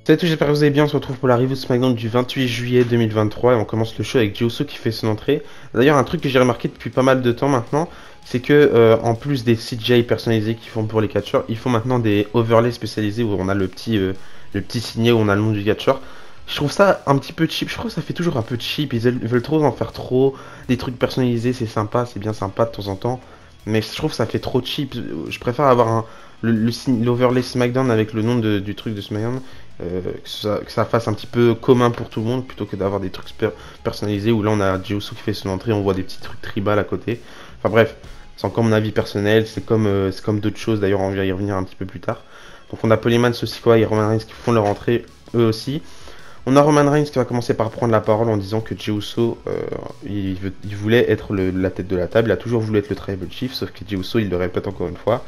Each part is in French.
Salut à tous, j'espère que vous allez bien. On se retrouve pour la review de SmackDown du 28 juillet 2023 et on commence le show avec Jey Uso qui fait son entrée. D'ailleurs, un truc que j'ai remarqué depuis pas mal de temps maintenant, c'est que en plus des CGI personnalisés qu'ils font pour les catcheurs, ils font maintenant des overlays spécialisés où on a le petit signet où on a le nom du catcheur. Je trouve ça un petit peu cheap. Je trouve que ça fait toujours un peu cheap. Ils veulent trop en faire trop. Des trucs personnalisés, c'est sympa, c'est bien sympa de temps en temps. Mais je trouve que ça fait trop cheap. Je préfère avoir l'overlay SmackDown avec le nom du truc de SmackDown. Que ça fasse un petit peu commun pour tout le monde plutôt que d'avoir des trucs personnalisés où là on a Jey Uso qui fait son entrée, on voit des petits trucs tribal à côté. Enfin bref, c'est encore mon avis personnel, c'est comme d'autres choses, d'ailleurs on va y revenir un petit peu plus tard. Donc on a Polyman, Sikoa et Roman Reigns qui font leur entrée eux aussi. On a Roman Reigns qui va commencer par prendre la parole en disant que Jey Uso, il voulait être la tête de la table, il a toujours voulu être le Tribal Chief, sauf que Jey Uso, il le répète encore une fois,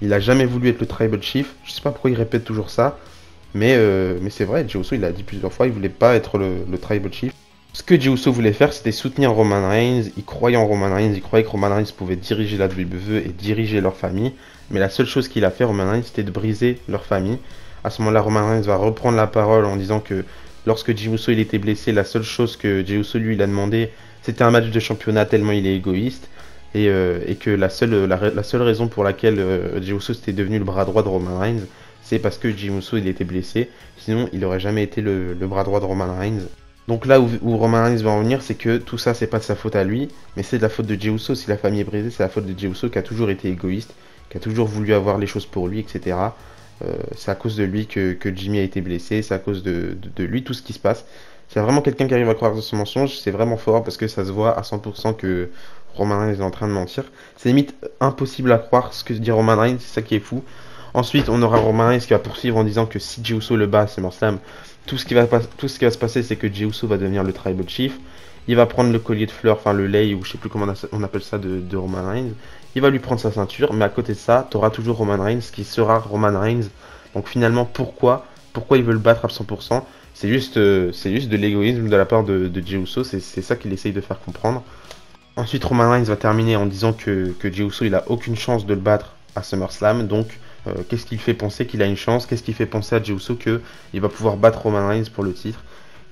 il a jamais voulu être le Tribal Chief. Je sais pas pourquoi il répète toujours ça, mais c'est vrai, Jey Uso, il a dit plusieurs fois, il voulait pas être le Tribal Chief. Ce que Jey Uso voulait faire, c'était soutenir Roman Reigns, il croyait en Roman Reigns, il croyait que Roman Reigns pouvait diriger la WWE et diriger leur famille, mais la seule chose qu'il a fait, Roman Reigns, c'était de briser leur famille. À ce moment-là, Roman Reigns va reprendre la parole en disant que lorsque Jey Uso il était blessé, la seule chose que Jey Uso lui il a demandé, c'était un match de championnat tellement il est égoïste. Et que la seule raison pour laquelle Jey Uso était devenu le bras droit de Roman Reigns, c'est parce que Jey Uso il était blessé. Sinon, il aurait jamais été le bras droit de Roman Reigns. Donc là où Roman Reigns va en venir, c'est que tout ça, c'est pas de sa faute à lui, mais c'est de la faute de Jey Uso. Si la famille est brisée, c'est la faute de Jey Uso qui a toujours été égoïste, qui a toujours voulu avoir les choses pour lui, etc. C'est à cause de lui que Jimmy a été blessé, c'est à cause de lui tout ce qui se passe. C'est vraiment quelqu'un qui arrive à croire de ce mensonge, c'est vraiment fort parce que ça se voit à 100% que Roman Reigns est en train de mentir. C'est limite impossible à croire ce que dit Roman Reigns, c'est ça qui est fou. Ensuite, on aura Roman Reigns qui va poursuivre en disant que si Jey Uso le bat à SummerSlam, tout ce qui va se passer, c'est que Jey Uso va devenir le Tribal Chief. Il va prendre le collier de fleurs, enfin le lei, ou je sais plus comment on appelle ça, de Roman Reigns. Il va lui prendre sa ceinture, mais à côté de ça, tu auras toujours Roman Reigns qui sera Roman Reigns. Donc finalement, pourquoi il veut le battre à 100%? C'est juste de l'égoïsme de la part de Jey Uso, c'est ça qu'il essaye de faire comprendre. Ensuite, Roman Reigns va terminer en disant que Jey Uso il a aucune chance de le battre à SummerSlam. Donc, qu'est-ce qui fait penser qu'il a une chance? Qu'est-ce qui fait penser à Jey Uso qu'il va pouvoir battre Roman Reigns pour le titre?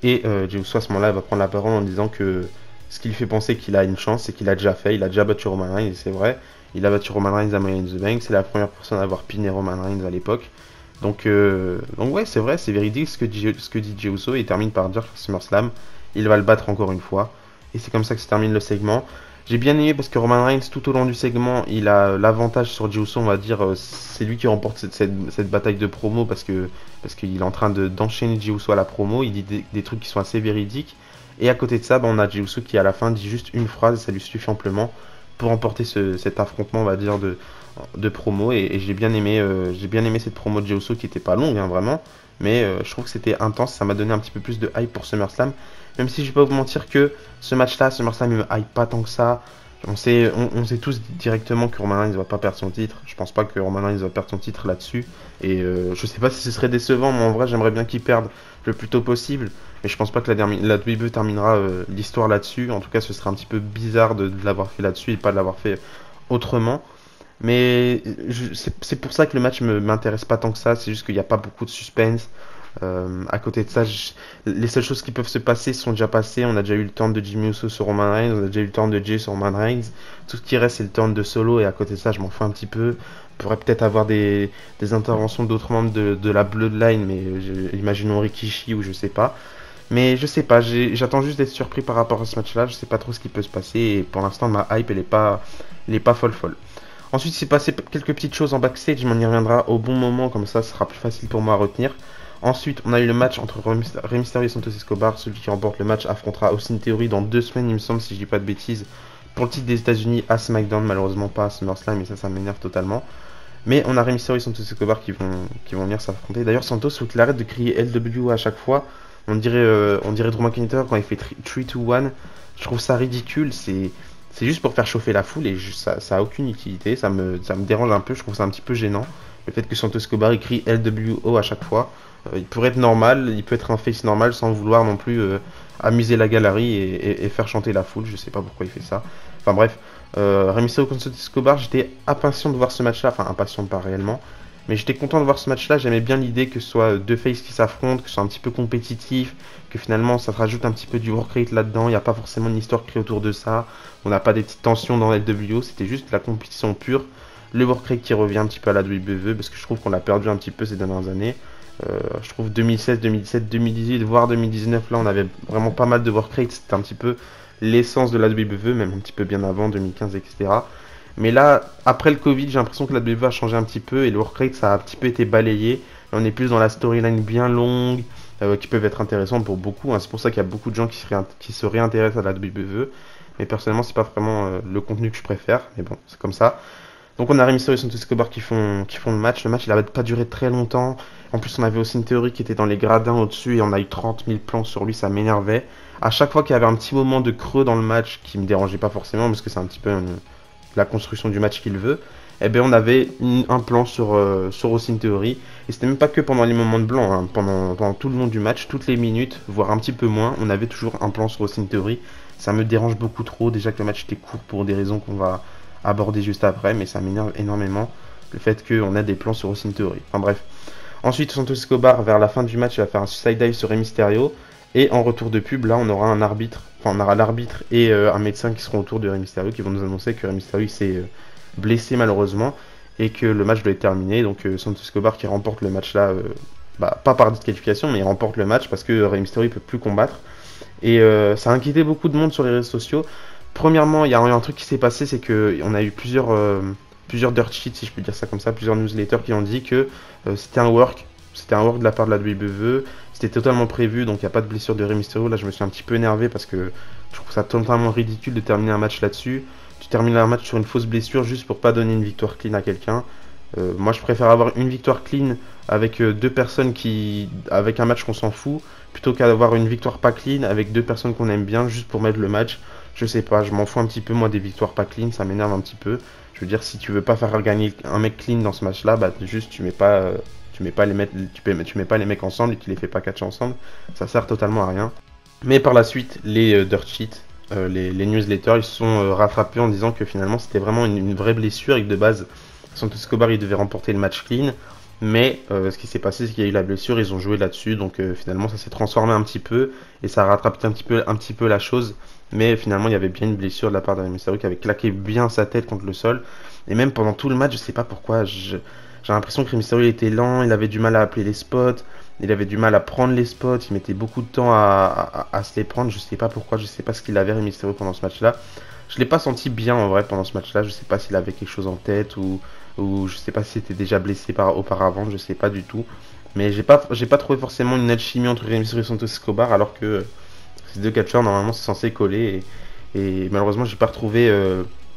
Et Jey Uso à ce moment-là va prendre la parole en disant que ce qui lui fait penser qu'il a une chance, c'est qu'il a déjà fait. Il a déjà battu Roman Reigns, et c'est vrai. Il a battu Roman Reigns à Money in the Bank. C'est la première personne à avoir piné Roman Reigns à l'époque. Donc ouais, c'est vrai, c'est véridique ce que dit Jey Uso. Il termine par dire que SummerSlam, il va le battre encore une fois. Et c'est comme ça que se termine le segment. J'ai bien aimé parce que Roman Reigns, tout au long du segment, il a l'avantage sur Jey Uso, on va dire. C'est lui qui remporte cette bataille de promo parce qu'il est en train d'enchaîner Jey Uso à la promo. Il dit des trucs qui sont assez véridiques. Et à côté de ça, on a Jey Uso qui à la fin dit juste une phrase et ça lui suffit amplement pour remporter cet affrontement, on va dire, de promo. Et j'ai bien aimé cette promo de Jey Uso qui était pas longue, hein, vraiment. Mais je trouve que c'était intense, ça m'a donné un petit peu plus de hype pour SummerSlam. Même si je vais pas vous mentir que ce match-là, SummerSlam, il me hype pas tant que ça. On sait tous directement que Roman Reigns ne va pas perdre son titre. Je pense pas que Roman Reigns va perdre son titre là-dessus. Et je sais pas si ce serait décevant, mais en vrai, j'aimerais bien qu'il perde le plus tôt possible. Mais je pense pas que la WWE terminera l'histoire là-dessus. En tout cas, ce serait un petit peu bizarre de l'avoir fait là-dessus et pas de l'avoir fait autrement. Mais c'est pour ça que le match m'intéresse pas tant que ça. C'est juste qu'il n'y a pas beaucoup de suspense. À côté de ça, les seules choses qui peuvent se passer sont déjà passées. On a déjà eu le turn de Jimmy Uso sur Roman Reigns, on a déjà eu le turn de Jey sur Roman Reigns. Tout ce qui reste, c'est le turn de Solo. Et à côté de ça, je m'en fous un petit peu. On pourrait peut-être avoir des interventions d'autres membres de la Bloodline, mais imaginons Rikishi ou je sais pas. Mais je sais pas, j'attends juste d'être surpris par rapport à ce match-là. Je sais pas trop ce qui peut se passer. Et pour l'instant, ma hype, elle est pas folle. Ensuite, il s'est passé quelques petites choses en backstage, mais on y reviendra au bon moment, comme ça, ce sera plus facile pour moi à retenir. Ensuite, on a eu le match entre Rey Mysterio et Santos Escobar. Celui qui remporte le match affrontera Austin Theory dans 2 semaines, il me semble, si je dis pas de bêtises, pour le titre des États-Unis à SmackDown. Malheureusement pas à SummerSlam, mais ça m'énerve totalement. Mais on a Rey Mysterio et Santos Escobar qui vont venir s'affronter. D'ailleurs, Santos, faut qu'il arrête de crier LW à chaque fois. On dirait Drew McIntyre quand il fait 3-2-1. Je trouve ça ridicule. C'est juste pour faire chauffer la foule et ça a aucune utilité. Ça me dérange un peu. Je trouve ça un petit peu gênant. Le fait que Santos Escobar écrit LWO à chaque fois. Il pourrait être normal, il peut être un face normal sans vouloir non plus amuser la galerie et faire chanter la foule. Je sais pas pourquoi il fait ça. Enfin bref, Rey Mysterio contre Santos Escobar, j'étais impatient de voir ce match-là. Enfin, impatient pas réellement. Mais j'étais content de voir ce match-là, j'aimais bien l'idée que ce soit deux faces qui s'affrontent, que ce soit un petit peu compétitif, que finalement ça te rajoute un petit peu du workrate là-dedans, il n'y a pas forcément une histoire créée autour de ça, on n'a pas des petites tensions dans LWO, c'était juste la compétition pure, le workrate qui revient un petit peu à la WWE, parce que je trouve qu'on l'a perdu un petit peu ces dernières années. Je trouve 2016, 2017, 2018, voire 2019, là on avait vraiment pas mal de workrate, c'était un petit peu l'essence de la WWE, même un petit peu bien avant, 2015, etc. Mais là, après le Covid, j'ai l'impression que la WWE a changé un petit peu et le workrate ça a un petit peu été balayé. Et on est plus dans la storyline bien longue, qui peuvent être intéressantes pour beaucoup, hein. C'est pour ça qu'il y a beaucoup de gens qui se réintéressent à la WWE. Mais personnellement, c'est pas vraiment le contenu que je préfère. Mais bon, c'est comme ça. Donc on a Rey Mysterio et Santos Escobar qui font le match. Le match, il n'a pas duré très longtemps. En plus, on avait aussi une théorie qui était dans les gradins au-dessus et on a eu 30 000 plans sur lui, ça m'énervait. À chaque fois qu'il y avait un petit moment de creux dans le match qui me dérangeait pas forcément parce que c'est un petit peu la construction du match qu'il veut, eh ben on avait un plan sur Austin Theory. Et c'était même pas que pendant les moments de blanc, hein. Pendant tout le long du match, toutes les minutes, voire un petit peu moins, on avait toujours un plan sur Austin Theory. Ça me dérange beaucoup trop, déjà que le match était court pour des raisons qu'on va aborder juste après, mais ça m'énerve énormément le fait qu'on a des plans sur Austin Theory. Enfin bref. Ensuite, Santos Escobar, vers la fin du match, il va faire un suicide dive sur Rey Mysterio. Et en retour de pub, là, on aura un arbitre, enfin, on aura l'arbitre et un médecin qui seront autour de Rey Mysterio, qui vont nous annoncer que Rey Mysterio s'est blessé malheureusement et que le match doit être terminé. Donc Santos Escobar qui remporte le match là, pas par disqualification, mais il remporte le match parce que Rey Mysterio ne peut plus combattre. Et ça a inquiété beaucoup de monde sur les réseaux sociaux. Premièrement, il y a un truc qui s'est passé, c'est qu'on a eu plusieurs dirt sheets, si je peux dire ça comme ça, plusieurs newsletters qui ont dit que c'était un work de la part de la WWE, c'était totalement prévu, donc il n'y a pas de blessure de Rey Mysterio. Là, je me suis un petit peu énervé parce que je trouve ça totalement ridicule de terminer un match là-dessus. Tu termines un match sur une fausse blessure juste pour pas donner une victoire clean à quelqu'un. Moi, je préfère avoir une victoire clean avec deux personnes avec un match qu'on s'en fout, plutôt qu'avoir une victoire pas clean avec deux personnes qu'on aime bien juste pour mettre le match. Je sais pas, je m'en fous un petit peu moi des victoires pas clean, ça m'énerve un petit peu. Je veux dire, si tu veux pas faire gagner un mec clean dans ce match-là, bah juste tu mets pas les mecs ensemble et tu les fais pas catcher ensemble. Ça sert totalement à rien. Mais par la suite, les dirt sheets, les newsletters, ils se sont rattrapés en disant que finalement c'était vraiment une vraie blessure et que de base, Santos Escobar il devait remporter le match clean. Mais ce qui s'est passé, c'est qu'il y a eu la blessure, ils ont joué là-dessus, donc finalement ça s'est transformé un petit peu et ça a rattrapé un petit peu la chose. Mais finalement, il y avait bien une blessure de la part de Rey Mysterio qui avait claqué bien sa tête contre le sol. Et même pendant tout le match, je sais pas pourquoi, j'ai l'impression que Rey Mysterio était lent, il avait du mal à appeler les spots, il avait du mal à prendre les spots, il mettait beaucoup de temps à se les prendre. Je sais pas pourquoi, je sais pas ce qu'il avait Rey Mysterio pendant ce match-là. Je l'ai pas senti bien en vrai pendant ce match-là, je sais pas s'il avait quelque chose en tête ou je sais pas s'il était déjà blessé auparavant, je sais pas du tout. Mais j'ai pas trouvé forcément une alchimie entre Rey Mysterio et Santos Escobar alors que ces deux catcheurs normalement c'est censé coller et malheureusement j'ai pas retrouvé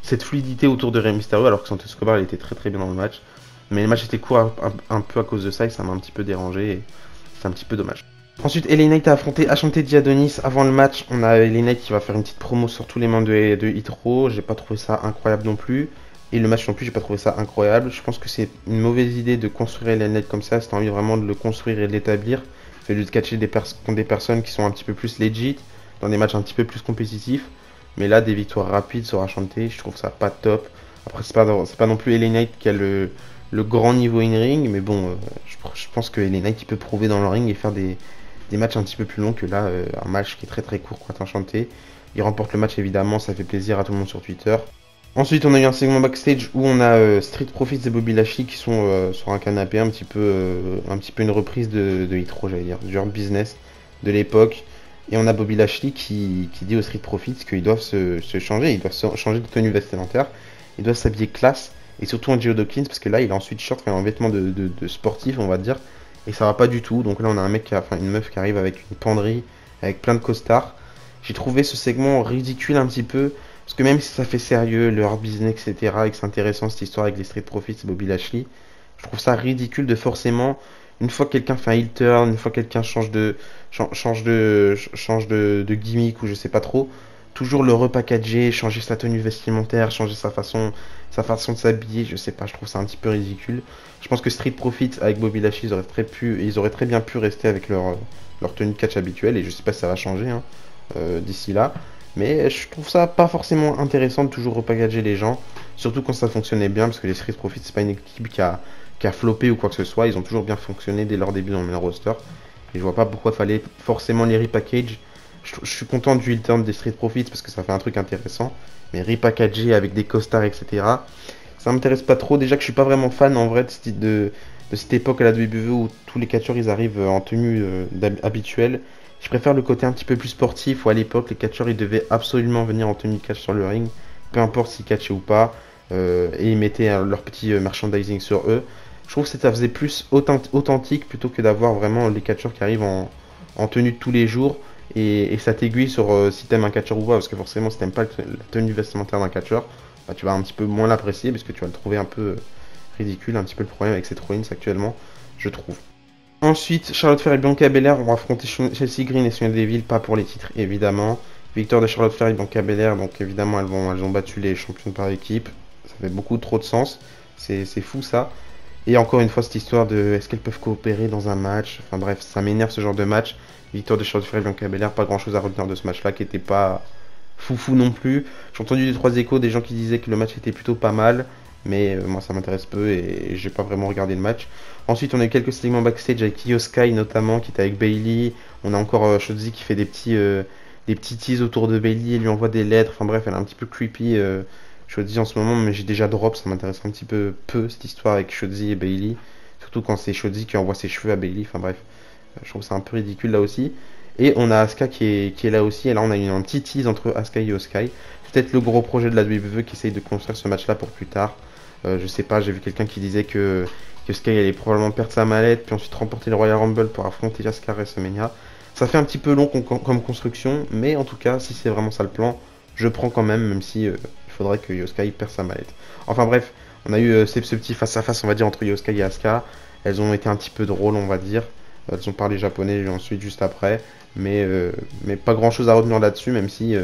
cette fluidité autour de Rey Mysterio alors que Santos Escobar il était très très bien dans le match. Mais le match était court un peu à cause de ça et ça m'a un petit peu dérangé et c'est un petit peu dommage. Ensuite, LA Knight a affronté Ashante Diadonis. Avant le match, on a LA Knight qui va faire une petite promo sur tous les membres de Hit Row. J'ai pas trouvé ça incroyable non plus. Et le match non plus, j'ai pas trouvé ça incroyable. Je pense que c'est une mauvaise idée de construire LA Knight comme ça. Si t'as envie vraiment de le construire et de l'établir, fais de catcher contre des personnes qui sont un petit peu plus legit, dans des matchs un petit peu plus compétitifs. Mais là, des victoires rapides sur Ashante, je trouve ça pas top. Après, c'est pas non plus LA Knight qui a le grand niveau in-ring, mais bon, je pense que LA Knight il peut prouver dans le ring et faire des matchs un petit peu plus longs que là, un match qui est très très court contre Ashante. Il remporte le match évidemment, ça fait plaisir à tout le monde sur Twitter. Ensuite, on a eu un segment backstage où on a Street Profits et Bobby Lashley qui sont sur un canapé, un petit peu une reprise de Hit Row, j'allais dire, du Hurt Business de l'époque. Et on a Bobby Lashley qui dit aux Street Profits qu'ils doivent se changer, ils doivent changer de tenue vestimentaire, ils doivent s'habiller classe, et surtout en Joe Dawkins, parce que là il est en sweatshirt, en vêtements de sportif, on va dire, et ça va pas du tout. Donc là on a une meuf qui arrive avec une penderie, avec plein de costards. J'ai trouvé ce segment ridicule un petit peu, parce que même si ça fait sérieux, le hard business, etc., et que c'est intéressant cette histoire avec les Street Profits et Bobby Lashley, je trouve ça ridicule de forcément, une fois que quelqu'un fait un heel turn, une fois que quelqu'un change de gimmick ou je sais pas trop, toujours le repackager, changer sa tenue vestimentaire, changer sa façon de s'habiller, je sais pas, je trouve ça un petit peu ridicule. Je pense que Street Profits avec Bobby Lashley, ils auraient très bien pu rester avec leur tenue de catch habituelle, et je sais pas si ça va changer hein, d'ici là. Mais je trouve ça pas forcément intéressant de toujours repackager les gens, surtout quand ça fonctionnait bien, parce que les Street Profits c'est pas une équipe qui a qui a floppé ou quoi que ce soit. Ils ont toujours bien fonctionné dès leur début dans le roster. Et je vois pas pourquoi il fallait forcément les repackage. Je suis content du heel turn des Street Profits parce que ça fait un truc intéressant. Mais repackager avec des costards, etc. Ça m'intéresse pas trop. Déjà que je suis pas vraiment fan en vrai de cette époque à la WWE où tous les catcheurs ils arrivent en tenue habituelle. Je préfère le côté un petit peu plus sportif où à l'époque les catcheurs ils devaient absolument venir en tenue de catch sur le ring. Peu importe s'ils catchaient ou pas. Et ils mettaient leur petit merchandising sur eux. Je trouve que ça faisait plus authentique plutôt que d'avoir vraiment les catcheurs qui arrivent en tenue de tous les jours. Et ça t'aiguille sur si t'aimes un catcheur ou pas. Parce que forcément si t'aimes pas la tenue vestimentaire d'un catcheur, bah, tu vas un petit peu moins l'apprécier parce que tu vas le trouver un peu ridicule. Un petit peu le problème avec cette Rollins actuellement, je trouve. Ensuite, Charlotte Flair et Bianca Belair vont affronter Chelsea Green et Sonya Deville, pas pour les titres évidemment. Victoire de Charlotte Flair et Bianca Belair, donc évidemment elles ont battu les champions par équipe. Ça fait beaucoup trop de sens, c'est fou ça. Et encore une fois cette histoire de est-ce qu'elles peuvent coopérer dans un match, enfin bref, ça m'énerve ce genre de match. Victoire de Charlotte Flair et Bianca Belair, pas grand chose à retenir de ce match là qui était pas foufou non plus. J'ai entendu des trois échos, des gens qui disaient que le match était plutôt pas mal. Mais moi ça m'intéresse peu et j'ai pas vraiment regardé le match. Ensuite on a eu quelques segments backstage avec Io Sky notamment qui était avec Bayley. On a encore Shotzi qui fait des petits teas autour de Bayley et lui envoie des lettres. Enfin bref elle est un petit peu creepy Shotzi en ce moment, mais j'ai déjà drop, ça m'intéresse un petit peu cette histoire avec Shotzi et Bayley. Surtout quand c'est Shotzi qui envoie ses cheveux à Bayley. Enfin bref, je trouve ça un peu ridicule là aussi. Et on a Asuka qui est là aussi. Et là on a eu un petit tease entre Asuka et Io Sky. Peut-être le gros projet de la WWE qui essaye de construire ce match là pour plus tard. Je sais pas, j'ai vu quelqu'un qui disait que Sky allait probablement perdre sa mallette, puis ensuite remporter le Royal Rumble pour affronter Asuka à WrestleMania. Ça fait un petit peu long comme construction, mais en tout cas, si c'est vraiment ça le plan, je prends quand même si il faudrait que Sky perde sa mallette. Enfin bref, on a eu ce petit face-à-face, on va dire, entre Sky et Asuka. Elles ont été un petit peu drôles, on va dire. Elles ont parlé japonais ensuite, juste après. Mais pas grand-chose à retenir là-dessus, même si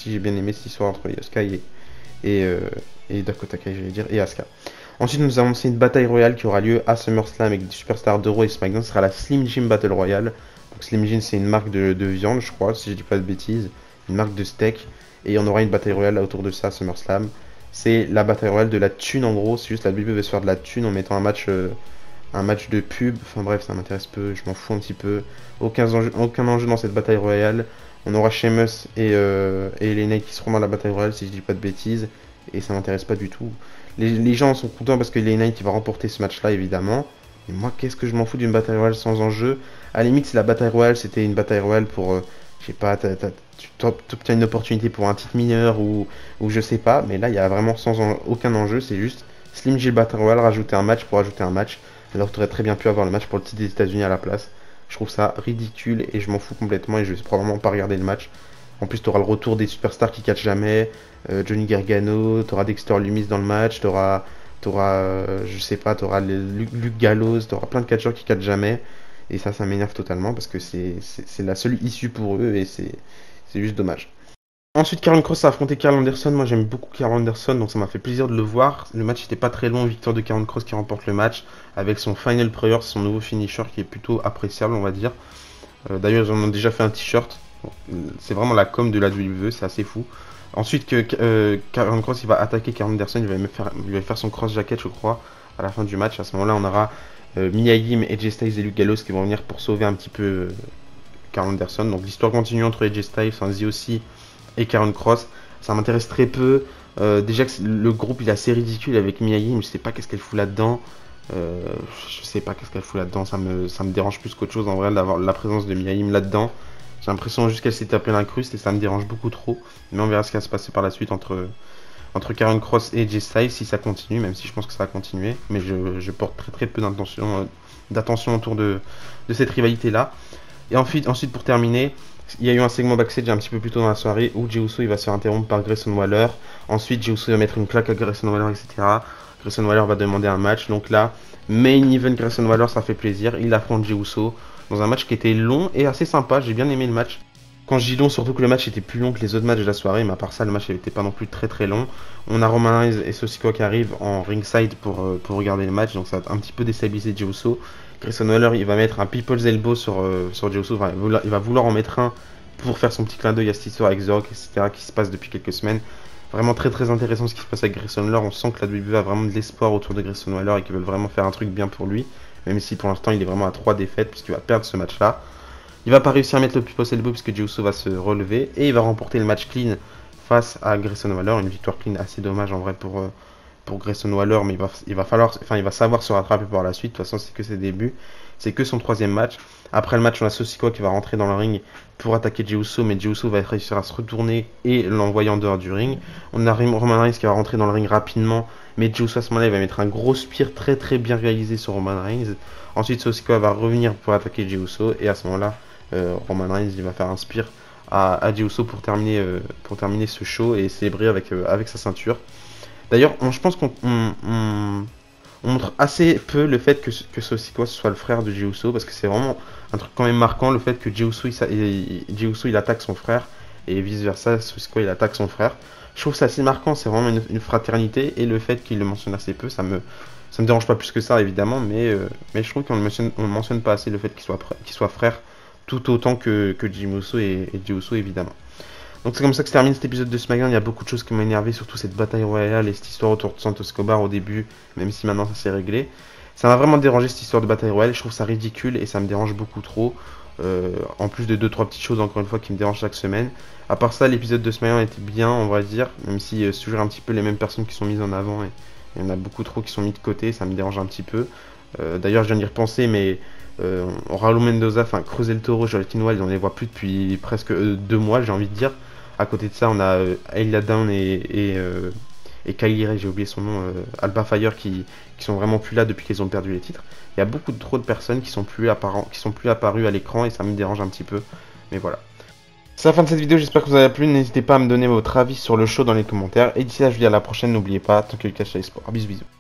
j'ai bien aimé cette histoire entre Sky et Dakota Kai, j'allais dire, et Asuka. Ensuite, nous avons annoncé une bataille royale qui aura lieu à SummerSlam avec des superstars d'Euro et SmackDown. Ce sera la Slim Jim Battle Royale. Donc Slim Jim, c'est une marque de viande, je crois, si je dis pas de bêtises. Une marque de steak. Et on aura une bataille royale autour de ça à SummerSlam. C'est la bataille royale de la thune en gros. C'est juste la WWE veut se faire de la thune en mettant un match de pub. Enfin bref, ça m'intéresse peu, je m'en fous un petit peu. Aucun enjeu dans cette bataille royale. On aura Sheamus et LA qui seront dans la bataille royale si je dis pas de bêtises. Et ça m'intéresse pas du tout. Les gens sont contents parce que LA Knight va remporter ce match là évidemment. Mais moi qu'est-ce que je m'en fous d'une bataille royale sans enjeu. À la limite si la bataille royale c'était une bataille royale pour je sais pas, tu obtiens une opportunité pour un titre mineur ou je sais pas. Mais là il y a vraiment aucun enjeu. C'est juste Slim Jill Battle Royale, rajouter un match pour rajouter un match. Alors tu aurais très bien pu avoir le match pour le titre des États-Unis à la place. Je trouve ça ridicule et je m'en fous complètement et je vais probablement pas regarder le match. En plus, tu auras le retour des superstars qui catchent jamais. Johnny Gargano, tu auras Dexter Lumis dans le match, tu auras je sais pas, tu auras Luke Gallows, tu auras plein de catcheurs qui catchent jamais. Et ça m'énerve totalement parce que c'est la seule issue pour eux et c'est juste dommage. Ensuite, Karl Cross a affronté Karl Anderson. Moi, j'aime beaucoup Karl Anderson, donc ça m'a fait plaisir de le voir. Le match n'était pas très long. Victoire de Karl Cross qui remporte le match avec son Final Prayer, son nouveau finisher qui est plutôt appréciable, on va dire. D'ailleurs, ils en ont déjà fait un t-shirt. C'est vraiment la com de la WWE, c'est assez fou. Ensuite, Karl Cross il va attaquer Karl Anderson, il va faire son cross jacket, je crois, à la fin du match. À ce moment-là, on aura Mia Yim, AJ Styles et Luke Gallows qui vont venir pour sauver un petit peu Karl Anderson. Donc l'histoire continue entre AJ Styles, The aussi et Karl Cross. Ça m'intéresse très peu. Déjà que le groupe il est assez ridicule avec Mia Yim, je sais pas qu'est-ce qu'elle fout là-dedans. Je sais pas qu'est-ce qu'elle fout là-dedans, ça me dérange plus qu'autre chose en vrai d'avoir la présence de Mia Yim là-dedans. J'ai l'impression juste qu'elle s'est tapée l'incruste et ça me dérange beaucoup trop. Mais on verra ce qui va se passer par la suite entre Karrion Cross et AJ Styles si ça continue, même si je pense que ça va continuer. Mais je porte très peu d'attention autour de cette rivalité-là. Et ensuite pour terminer, il y a eu un segment backstage un petit peu plus tôt dans la soirée où Jey Uso il va se faire interrompre par Grayson Waller. Ensuite Jey Uso va mettre une claque à Grayson Waller, etc. Grayson Waller va demander un match. Donc là, main event Grayson Waller, ça fait plaisir. Il affronte Jey Uso dans un match qui était long et assez sympa. J'ai bien aimé le match. Quand je dis long, surtout que le match était plus long que les autres matchs de la soirée, mais à part ça, le match n'était pas non plus très long. On a Roman Reigns et Sikoa qui arrivent en ringside pour regarder le match, donc ça va un petit peu déstabiliser Jey Uso. Grayson Waller, il va mettre un People's Elbow sur Jey Uso, enfin, il va vouloir en mettre un pour faire son petit clin d'œil à cette histoire avec The Rock, etc., qui se passe depuis quelques semaines. Vraiment très très intéressant ce qui se passe avec Grayson Waller. On sent que la WWE a vraiment de l'espoir autour de Grayson Waller et qu'ils veulent vraiment faire un truc bien pour lui. Même si pour l'instant il est vraiment à 3 défaites puisqu'il va perdre ce match-là. Il va pas réussir à mettre le plus possible puisque Jey Uso va se relever. Et il va remporter le match clean face à Grayson Waller. Une victoire clean assez dommage en vrai pour Grayson Waller. Mais il va savoir se rattraper par la suite. De toute façon c'est que ses débuts. C'est que son 3e match. Après le match, on a Sikoa qui va rentrer dans le ring pour attaquer Jey Uso, mais Jey Uso va réussir à se retourner et l'envoyer en dehors du ring. On a Roman Reigns qui va rentrer dans le ring rapidement, mais Jey Uso à ce moment-là il va mettre un gros spear très très bien réalisé sur Roman Reigns. Ensuite Sikoa va revenir pour attaquer Jey Uso et à ce moment-là Roman Reigns il va faire un spear à Jey Uso pour terminer ce show et célébrer avec sa ceinture. D'ailleurs je pense qu'on on montre assez peu le fait que Sikoa soit le frère de Jey Uso, parce que c'est vraiment un truc quand même marquant, le fait que Jey Uso il attaque son frère, et vice versa, Sikoa il attaque son frère. Je trouve ça assez marquant, c'est vraiment une fraternité, et le fait qu'il le mentionne assez peu, ça me dérange pas plus que ça évidemment, mais je trouve qu'on ne mentionne pas assez le fait qu'il soit frère, tout autant que Jey Uso et Jey Uso évidemment. Donc c'est comme ça que se termine cet épisode de SmackDown. Il y a beaucoup de choses qui m'ont énervé, surtout cette bataille royale et cette histoire autour de Santos Escobar au début, même si maintenant ça s'est réglé. Ça m'a vraiment dérangé cette histoire de bataille royale, je trouve ça ridicule et ça me dérange beaucoup trop. En plus de 2-3 petites choses encore une fois qui me dérangent chaque semaine. À part ça, l'épisode de SmackDown était bien on va dire, même si c'est toujours un petit peu les mêmes personnes qui sont mises en avant et il y en a beaucoup trop qui sont mis de côté, ça me dérange un petit peu. D'ailleurs je viens d'y repenser, mais Raul Mendoza, enfin Cruz del Toro, Jonathan Wild, on les voit plus depuis presque 2 mois j'ai envie de dire. À côté de ça, on a Ayla Dawn et Kylie Ray, j'ai oublié son nom, Alba Fire qui sont vraiment plus là depuis qu'ils ont perdu les titres. Il y a beaucoup trop de personnes qui sont plus apparues à l'écran et ça me dérange un petit peu. Mais voilà. C'est la fin de cette vidéo, j'espère que vous avez plu. N'hésitez pas à me donner votre avis sur le show dans les commentaires. Et d'ici là, je vous dis à la prochaine. N'oubliez pas, tant que le cash à l'espoir. Bisous bisous.